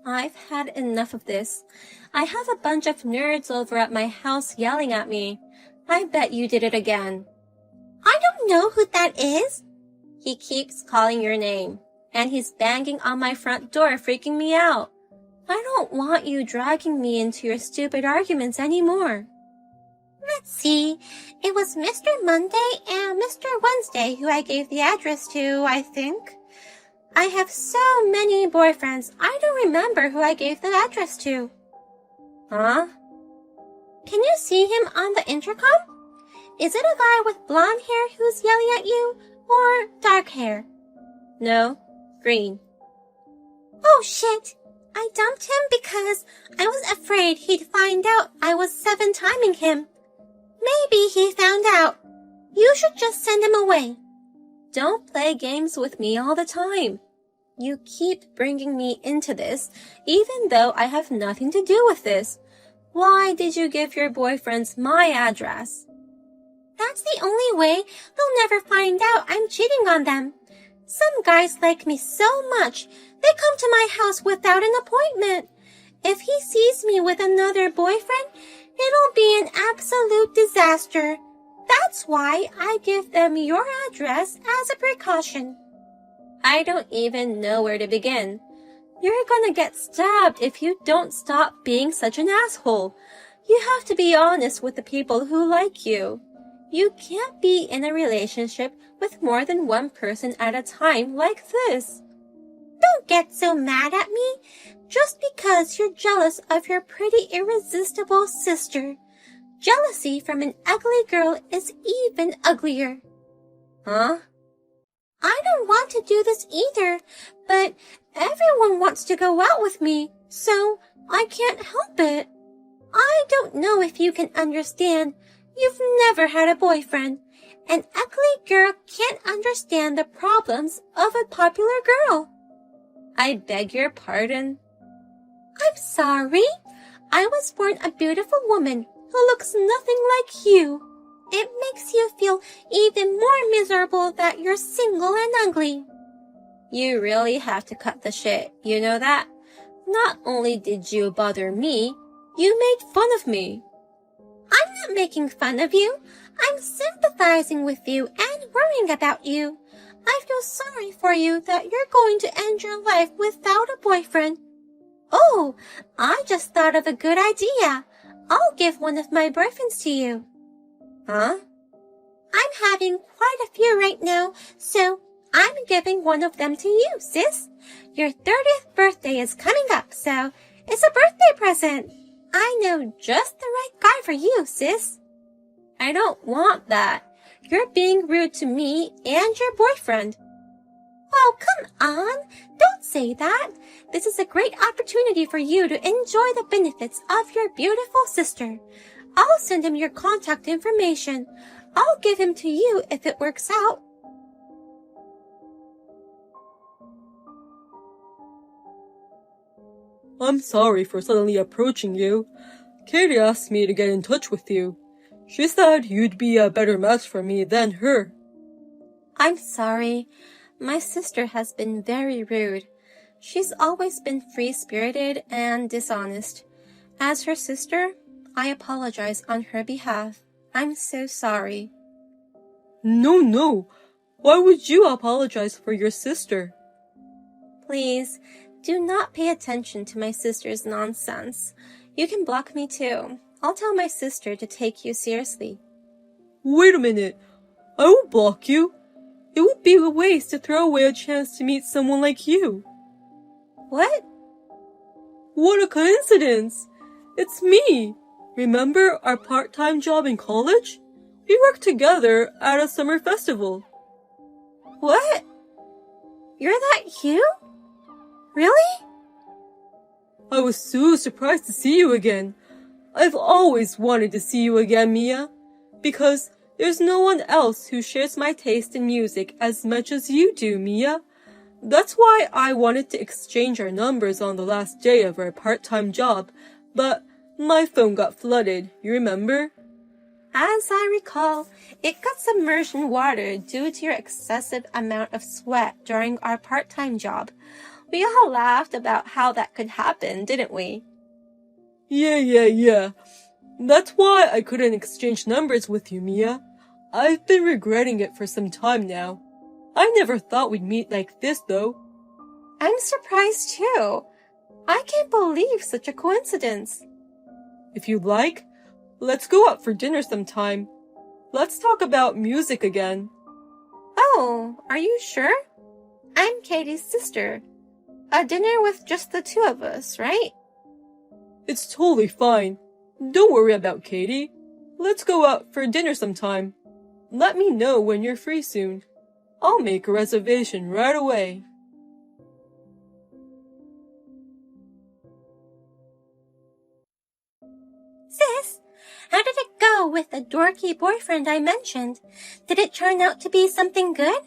I've had enough of this. I have a bunch of nerds over at my house yelling at me. I bet you did it again. I don't know who that is. He keeps calling your name, and he's banging on my front door, freaking me out. I don't want you dragging me into your stupid arguments anymore. Let's see. It was Mr. Monday and Mr. Wednesday who I gave the address to, I think. I have so many boyfriends, I don't remember who I gave the address to. Huh? Can you see him on the intercom? Is it a guy with blonde hair who's yelling at you, or dark hair? No, green. Oh shit! I dumped him because I was afraid he'd find out I was 7-timing him. Maybe he found out. You should just send him away. Don't play games with me all the time. You keep bringing me into this, even though I have nothing to do with this. Why did you give your boyfriends my address? That's the only way they'll never find out I'm cheating on them. Some guys like me so much, they come to my house without an appointment. If he sees me with another boyfriend, it'll be an absolute disaster. That's why I give them your address as a precaution. I don't even know where to begin. You're gonna get stabbed if you don't stop being such an asshole. You have to be honest with the people who like you. You can't be in a relationship with more than one person at a time like this. Don't get so mad at me just because you're jealous of your pretty irresistible sister. Jealousy from an ugly girl is even uglier. Huh? I don't want to do this either, but everyone wants to go out with me, so I can't help it. I don't know if you can understand. You've never had a boyfriend. An ugly girl can't understand the problems of a popular girl. I beg your pardon? I'm sorry. I was born a beautiful woman who looks nothing like you. It makes you feel even more miserable that you're single and ugly. You really have to cut the shit, you know that? Not only did you bother me, you made fun of me. I'm not making fun of you. I'm sympathizing with you and worrying about you. I feel sorry for you that you're going to end your life without a boyfriend. Oh, I just thought of a good idea. I'll give one of my boyfriends to you. Huh? I'm having quite a few right now, so I'm giving one of them to you, sis. Your 30th birthday is coming up, so it's a birthday present. I know just the right guy for you, sis. I don't want that. You're being rude to me and your boyfriend. Oh, come on. Don't say that. This is a great opportunity for you to enjoy the benefits of your beautiful sister. I'll send him your contact information. I'll give him to you if it works out. I'm sorry for suddenly approaching you. Katie asked me to get in touch with you. She said you'd be a better match for me than her. I'm sorry. My sister has been very rude. She's always been free-spirited and dishonest. As her sister, I apologize on her behalf. I'm so sorry. No. Why would you apologize for your sister? Please, do not pay attention to my sister's nonsense. You can block me too. I'll tell my sister to take you seriously. Wait a minute. I won't block you. It would be a waste to throw away a chance to meet someone like you. What? What a coincidence! It's me! Remember our part-time job in college? We worked together at a summer festival. What? You're that you? Really? I was so surprised to see you again. I've always wanted to see you again, Mia, because there's no one else who shares my taste in music as much as you do, Mia. That's why I wanted to exchange our numbers on the last day of our part-time job, but my phone got flooded, you remember? As I recall, it got submerged in water due to your excessive amount of sweat during our part-time job. We all laughed about how that could happen, didn't we? Yeah. That's why I couldn't exchange numbers with you, Mia. I've been regretting it for some time now. I never thought we'd meet like this, though. I'm surprised too. I can't believe such a coincidence. If you'd like, let's go out for dinner sometime. Let's talk about music again. Oh, are you sure? I'm Katie's sister. A dinner with just the two of us, right? It's totally fine. Don't worry about Katie. Let's go out for dinner sometime. Let me know when you're free soon. I'll make a reservation right away. Sis, how did it go with the dorky boyfriend I mentioned? Did it turn out to be something good?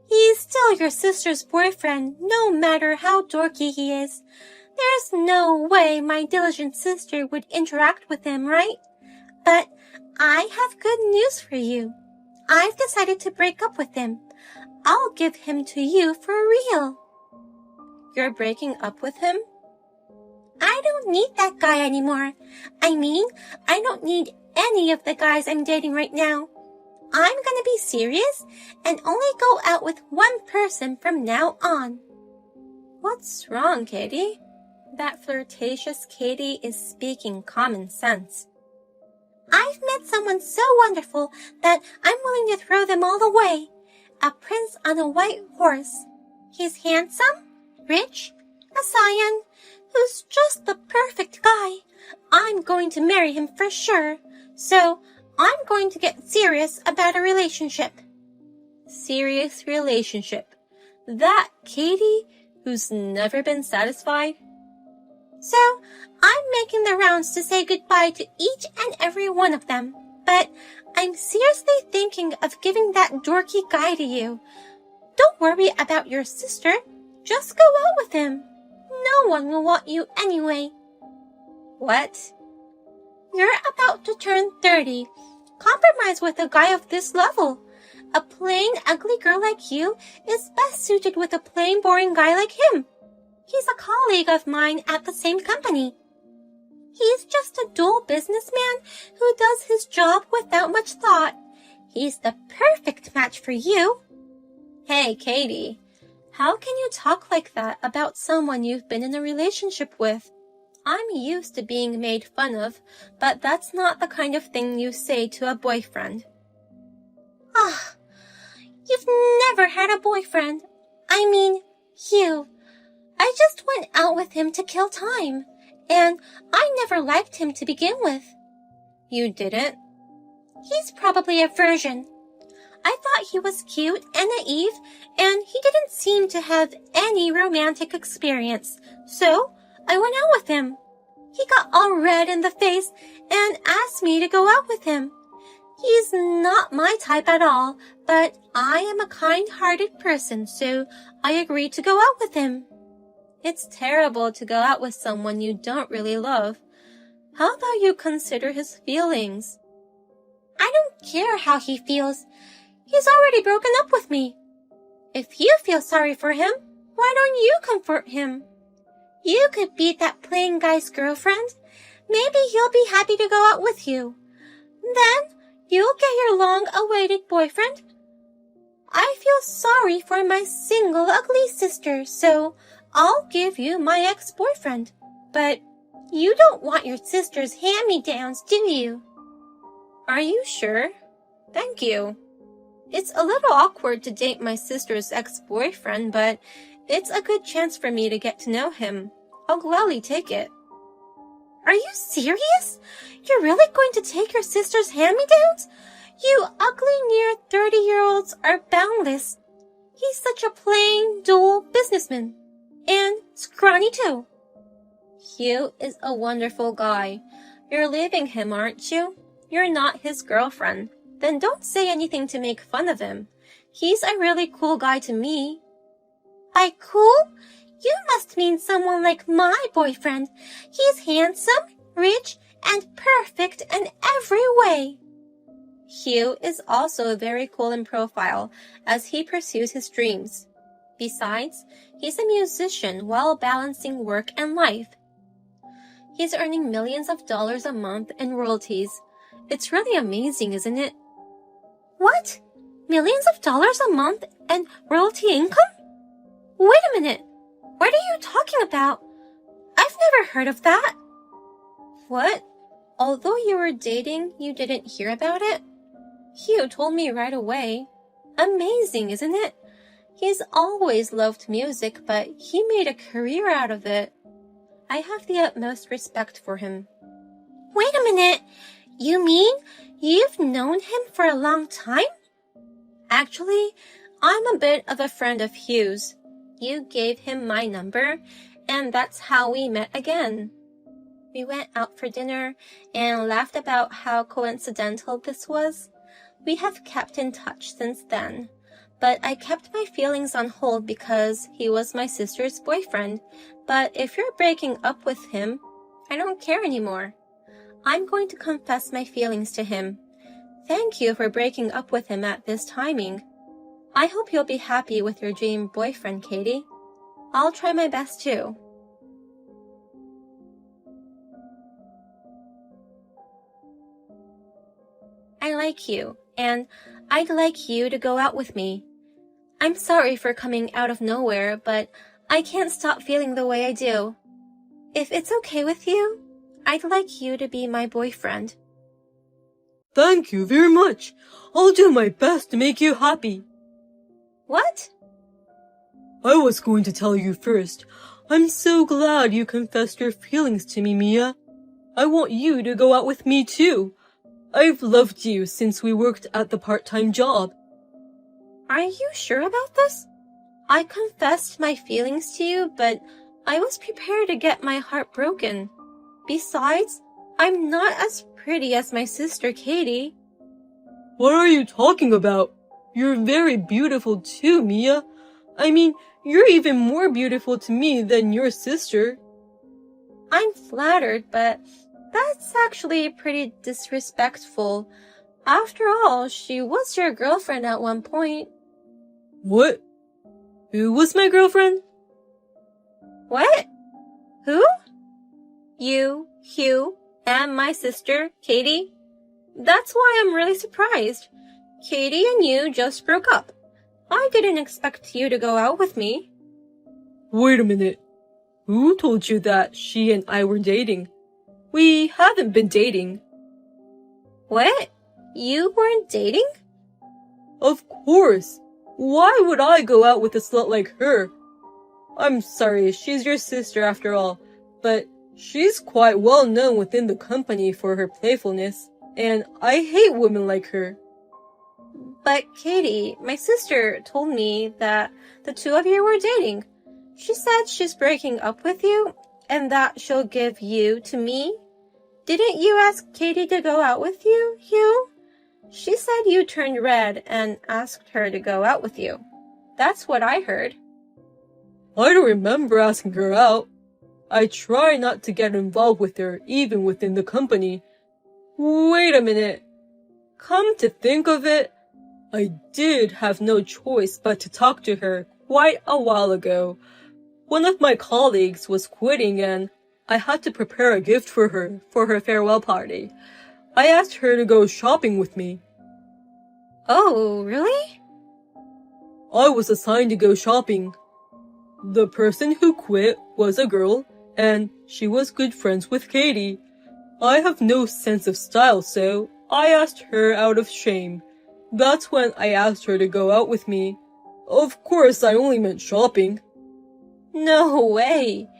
He's still your sister's boyfriend, no matter how dorky he is. There's no way my diligent sister would interact with him, right? But I have good news for you. I've decided to break up with him. I'll give him to you for real. You're breaking up with him? I don't need that guy anymore. I mean, I don't need any of the guys I'm dating right now. I'm gonna be serious and only go out with one person from now on. What's wrong, Katie? That flirtatious Katie is speaking common sense. I've met someone so wonderful that I'm willing to throw them all away. A prince on a white horse. He's handsome, rich, a scion, who's just the perfect guy. I'm going to marry him for sure. So I'm going to get serious about a relationship. Serious relationship? That Katie, who's never been satisfied? So I'm making the rounds to say goodbye to each and every one of them. But I'm seriously thinking of giving that dorky guy to you. Don't worry about your sister. Just go out with him. No one will want you anyway. What? You're about to turn 30. Compromise with a guy of this level. A plain, ugly girl like you is best suited with a plain, boring guy like him. He's a colleague of mine at the same company. He's just a dull businessman who does his job without much thought. He's the perfect match for you. Hey, Katie, how can you talk like that about someone you've been in a relationship with? I'm used to being made fun of, but that's not the kind of thing you say to a boyfriend. Ah, you've never had a boyfriend. I mean, you. I just went out with him to kill time, and I never liked him to begin with. You didn't? He's probably a virgin. I thought he was cute and naive, and he didn't seem to have any romantic experience, so I went out with him. He got all red in the face and asked me to go out with him. He's not my type at all, but I am a kind-hearted person, so I agreed to go out with him. It's terrible to go out with someone you don't really love. How about you consider his feelings? I don't care how he feels. He's already broken up with me. If you feel sorry for him, why don't you comfort him? You could be that plain guy's girlfriend. Maybe he'll be happy to go out with you. Then you'll get your long-awaited boyfriend. I feel sorry for my single ugly sister, so I'll give you my ex-boyfriend. But you don't want your sister's hand-me-downs, do you? Are you sure? Thank you. It's a little awkward to date my sister's ex-boyfriend, but it's a good chance for me to get to know him. I'll gladly take it. Are you serious? You're really going to take your sister's hand-me-downs? You ugly near 30-year-olds are boundless. He's such a plain, dull businessman. And scrawny too. Hugh is a wonderful guy. You're leaving him, aren't you? You're not his girlfriend. Then don't say anything to make fun of him. He's a really cool guy to me. By cool? You must mean someone like my boyfriend. He's handsome, rich, and perfect in every way. Hugh is also very cool in profile as he pursues his dreams. Besides, he's a musician while balancing work and life. He's earning millions of dollars a month in royalties. It's really amazing, isn't it? What? Millions of dollars a month and royalty income? Wait a minute. What are you talking about? I've never heard of that. What? Although you were dating, you didn't hear about it? Hugh told me right away. Amazing, isn't it? He's always loved music, but he made a career out of it. I have the utmost respect for him. Wait a minute. You mean you've known him for a long time? Actually, I'm a bit of a friend of Hugh's. You gave him my number, and that's how we met again. We went out for dinner and laughed about how coincidental this was. We have kept in touch since then, but I kept my feelings on hold because he was my sister's boyfriend. But if you're breaking up with him, I don't care anymore. I'm going to confess my feelings to him. Thank you for breaking up with him at this timing. I hope you'll be happy with your dream boyfriend, Katie. I'll try my best too. I like you, and I'd like you to go out with me. I'm sorry for coming out of nowhere, but I can't stop feeling the way I do. If it's okay with you, I'd like you to be my boyfriend. Thank you very much. I'll do my best to make you happy. What? I was going to tell you first. I'm so glad you confessed your feelings to me, Mia. I want you to go out with me too. I've loved you since we worked at the part-time job. Are you sure about this? I confessed my feelings to you, but I was prepared to get my heart broken. Besides, I'm not as pretty as my sister Katie. What are you talking about? You're very beautiful too, Mia. I mean, you're even more beautiful to me than your sister. I'm flattered, but that's actually pretty disrespectful. After all, she was your girlfriend at one point. What? Who was my girlfriend? What? Who? You, Hugh, and my sister, Katie. That's why I'm really surprised. Katie and you just broke up. I didn't expect you to go out with me. Wait a minute. Who told you that she and I were dating? We haven't been dating. What? You weren't dating? Of course. Why would I go out with a slut like her? I'm sorry, she's your sister after all, but she's quite well known within the company for her playfulness, and I hate women like her. But Katie, my sister told me that the two of you were dating. She said she's breaking up with you and that she'll give you to me. Didn't you ask Katie to go out with you, Hugh? She said you turned red and asked her to go out with you. That's what I heard. I don't remember asking her out. I try not to get involved with her, even within the company. Wait a minute. Come to think of it, I did have no choice but to talk to her quite a while ago. One of my colleagues was quitting and I had to prepare a gift for her farewell party. I asked her to go shopping with me. Oh, really? I was assigned to go shopping. The person who quit was a girl, and she was good friends with Katie. I have no sense of style, so I asked her out of shame. That's when I asked her to go out with me. Of course, I only meant shopping. No way.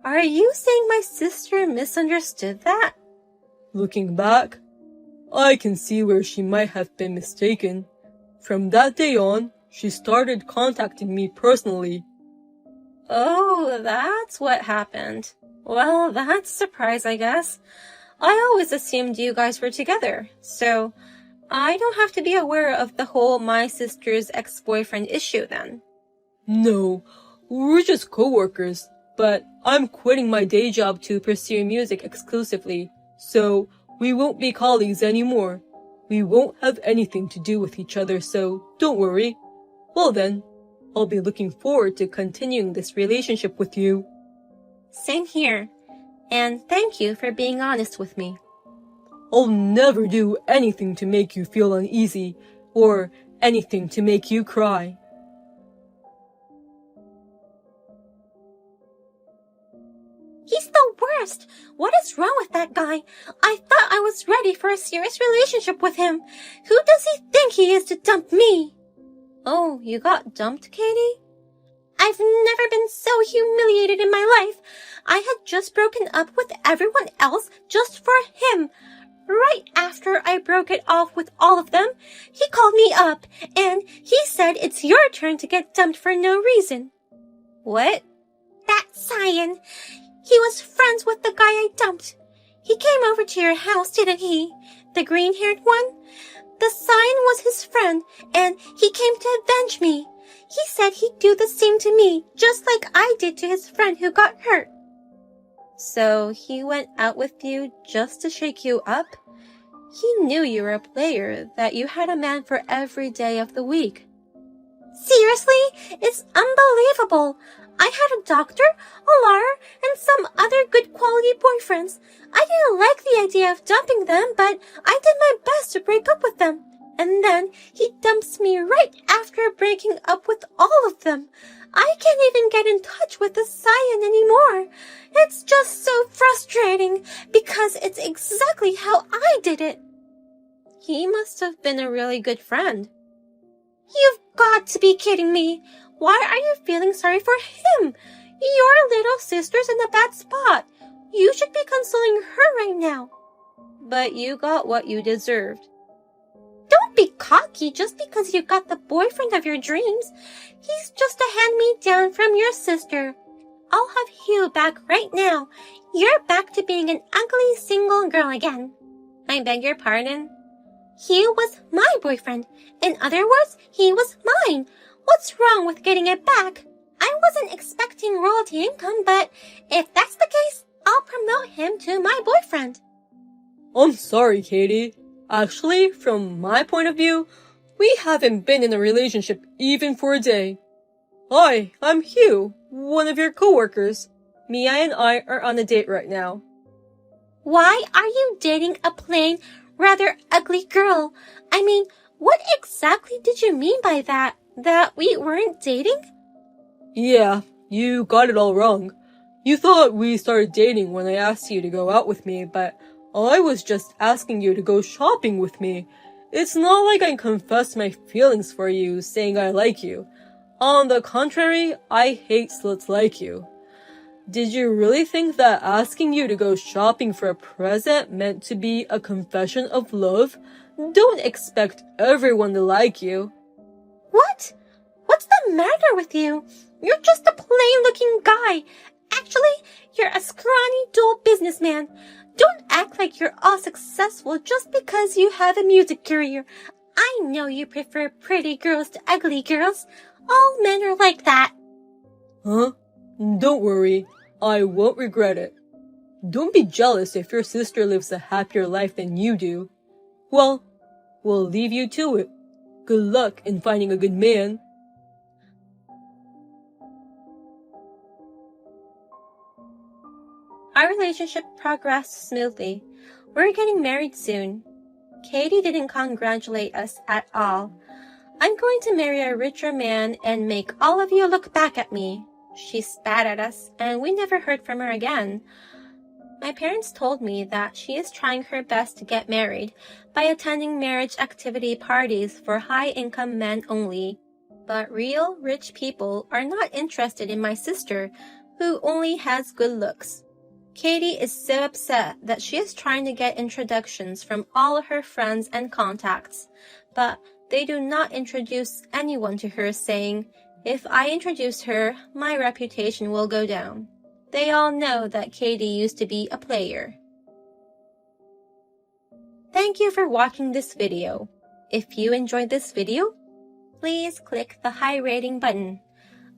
Are you saying my sister misunderstood that? Looking back, I can see where she might have been mistaken. From that day on, she started contacting me personally. Oh, that's what happened. Well, that's a surprise, I guess. I always assumed you guys were together, so I don't have to be aware of the whole my sister's ex-boyfriend issue then. No, we're just co-workers, but I'm quitting my day job to pursue music exclusively, so we won't be colleagues anymore. We won't have anything to do with each other, so don't worry. Well then, I'll be looking forward to continuing this relationship with you. Same here. And thank you for being honest with me. I'll never do anything to make you feel uneasy or anything to make you cry. He's the worst. What is wrong with that guy? I thought I was ready for a serious relationship with him. Who does he think he is to dump me? Oh, you got dumped, Katie? I've never been so humiliated in my life. I had just broken up with everyone else just for him. Right after I broke it off with all of them, he called me up and he said it's your turn to get dumped for no reason. What? That Cyan. He was friends with the guy I dumped. He came over to your house, didn't he? The green-haired one? The Cyan was his friend, and he came to avenge me. He said he'd do the same to me, just like I did to his friend who got hurt. So he went out with you just to shake you up? He knew you were a player, that you had a man for every day of the week. Seriously? It's unbelievable. I had a doctor, a lawyer, and some other good quality boyfriends. I didn't like the idea of dumping them, but I did my best to break up with them. And then he dumps me right after breaking up with all of them. I can't even get in touch with the Cyan anymore. It's just so frustrating because it's exactly how I did it. He must have been a really good friend. You've got to be kidding me. Why are you feeling sorry for him? Your little sister's in a bad spot. You should be consoling her right now. But you got what you deserved. Don't be cocky just because you got the boyfriend of your dreams. He's just a hand-me-down from your sister. I'll have Hugh back right now. You're back to being an ugly single girl again. I beg your pardon? Hugh was my boyfriend. In other words, he was mine. What's wrong with getting it back? I wasn't expecting royalty income, but if that's the case, I'll promote him to my boyfriend. I'm sorry, Katie. Actually, from my point of view, we haven't been in a relationship even for a day. Hi, I'm Hugh, one of your coworkers. Mia and I are on a date right now. Why are you dating a plain, rather ugly girl? I mean, what exactly did you mean by that? That we weren't dating? Yeah, you got it all wrong. You thought we started dating when I asked you to go out with me, but I was just asking you to go shopping with me. It's not like I confessed my feelings for you, saying I like you. On the contrary, I hate sluts like you. Did you really think that asking you to go shopping for a present meant to be a confession of love? Don't expect everyone to like you. What? What's the matter with you? You're just a plain-looking guy. Actually, you're a scrawny, dull businessman. Don't act like you're all successful just because you have a music career. I know you prefer pretty girls to ugly girls. All men are like that. Huh? Don't worry. I won't regret it. Don't be jealous if your sister lives a happier life than you do. Well, we'll leave you to it. Good luck in finding a good man. Our relationship progressed smoothly. We're getting married soon. Katie didn't congratulate us at all. I'm going to marry a richer man and make all of you look back at me. She spat at us, and we never heard from her again. My parents told me that she is trying her best to get married by attending marriage activity parties for high-income men only. But real rich people are not interested in my sister, who only has good looks. Katie is so upset that she is trying to get introductions from all of her friends and contacts, but they do not introduce anyone to her, saying, "If I introduce her, my reputation will go down." They all know that Katie used to be a player. Thank you for watching this video. If you enjoyed this video, please click the high rating button.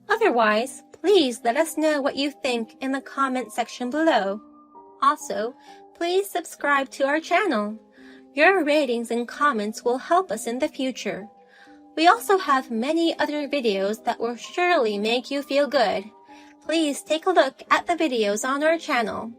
Otherwise, please let us know what you think in the comment section below. Also, please subscribe to our channel. Your ratings and comments will help us in the future. We also have many other videos that will surely make you feel good. Please take a look at the videos on our channel.